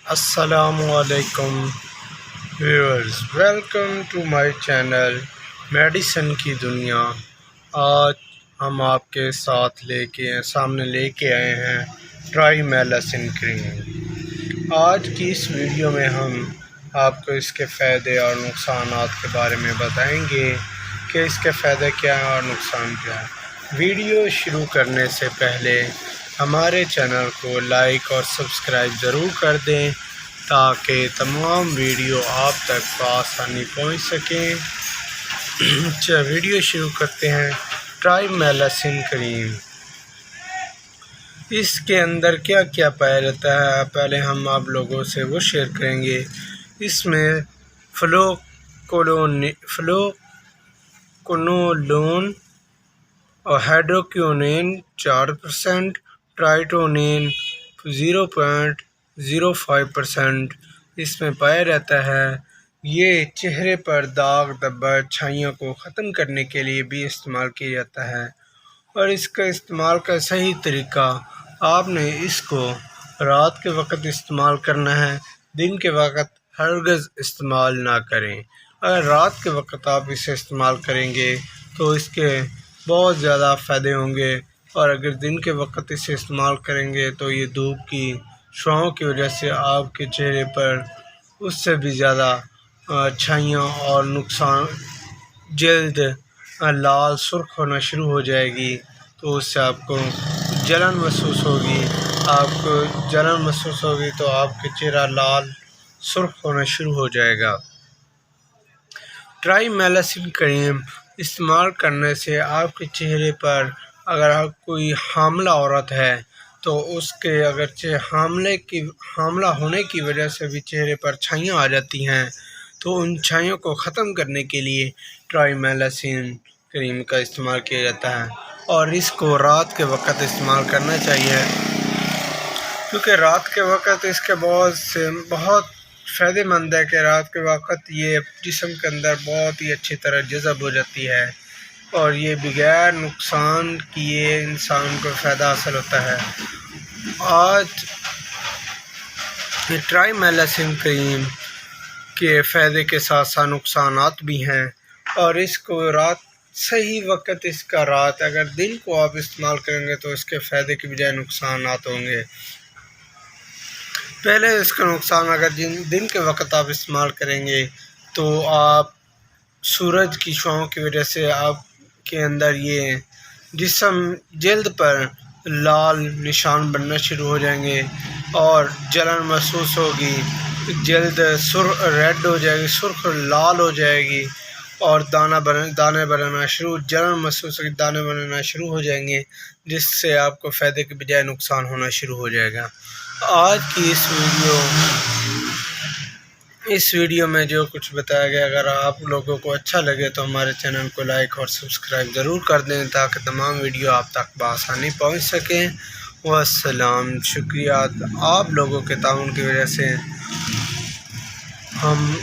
السلام علیکم viewers, welcome to my channel medicine کی دنیا۔ آج ہم آپ کے ساتھ سامنے لے کے آئے ہیں ٹرائی میلاسن کریم۔ آج کی اس ویڈیو میں ہم آپ کو اس کے فائدے اور نقصانات کے بارے میں بتائیں گے کہ اس کے فائدے کیا ہیں اور نقصان کیا ہے۔ ویڈیو شروع کرنے سے پہلے ہمارے چینل کو لائک اور سبسکرائب ضرور کر دیں تاکہ تمام ویڈیو آپ تک بآسانی پہنچ سکیں۔ ویڈیو شروع کرتے ہیں۔ ٹرائی میلاسن کریم، اس کے اندر کیا کیا پایا جاتا ہے پہلے ہم آپ لوگوں سے وہ شیئر کریں گے۔ اس میں فلوکونولون اور ہائیڈروکیونین 4%، ٹرائیٹونین 0.05% اس میں پایا جاتا ہے۔ یہ چہرے پر داغ دھبے چھائیوں کو ختم کرنے کے لیے بھی استعمال کیا جاتا ہے، اور اس کا استعمال کا صحیح طریقہ، آپ نے اس کو رات کے وقت استعمال کرنا ہے، دن کے وقت ہرگز استعمال نہ کریں۔ اگر رات کے وقت آپ اسے استعمال کریں گے تو اس کے بہت زیادہ فائدے ہوں گے، اور اگر دن کے وقت اسے استعمال کریں گے تو یہ دھوپ کی شعاؤں کی وجہ سے آپ کے چہرے پر اس سے بھی زیادہ چھائیاں اور نقصان، جلد لال سرخ ہونا شروع ہو جائے گی، تو اس سے آپ کو جلن محسوس ہوگی۔ تو آپ کے چہرہ لال سرخ ہونا شروع ہو جائے گا۔ ٹرائی میلاسن کریم استعمال کرنے سے آپ کے چہرے پر، اگر آپ کوئی حاملہ عورت ہے تو اس کے اگرچہ حاملہ ہونے کی وجہ سے بھی چہرے پر چھائیاں آ جاتی ہیں، تو ان چھائیوں کو ختم کرنے کے لیے ٹرائی میلاسن کریم کا استعمال کیا جاتا ہے، اور اس کو رات کے وقت استعمال کرنا چاہیے، کیونکہ رات کے وقت اس کے بہت فائدے مند ہے کہ رات کے وقت یہ جسم کے اندر بہت ہی اچھی طرح جذب ہو جاتی ہے، اور یہ بغیر نقصان کیے انسان کو فائدہ حاصل ہوتا ہے۔ آج ٹرائی میلاسن کریم کے فائدے کے ساتھ ساتھ نقصانات بھی ہیں، اور اس کو صحیح وقت اس کا رات، اگر دن کو آپ استعمال کریں گے تو اس کے فائدے کی بجائے نقصانات ہوں گے۔ پہلے اس کا نقصان، اگر دن کے وقت آپ استعمال کریں گے تو آپ سورج کی شعاؤں کی وجہ سے آپ کے اندر یہ جلد پر لال نشان بننا شروع ہو جائیں گے، اور جلن محسوس ہوگی، جلد ریڈ ہو جائے گی، سرخ لال ہو جائے گی، اور دانے بنانا شروع ہو جائیں گے، جس سے آپ کو فائدے کے بجائے نقصان ہونا شروع ہو جائے گا۔ آج کی اس ویڈیو میں جو کچھ بتایا گیا، اگر آپ لوگوں کو اچھا لگے تو ہمارے چینل کو لائک اور سبسکرائب ضرور کر دیں تاکہ تمام ویڈیو آپ تک بآسانی پہنچ سکیں۔ والسلام، شکریہ۔ آپ لوگوں کے تعاون کی وجہ سے ہم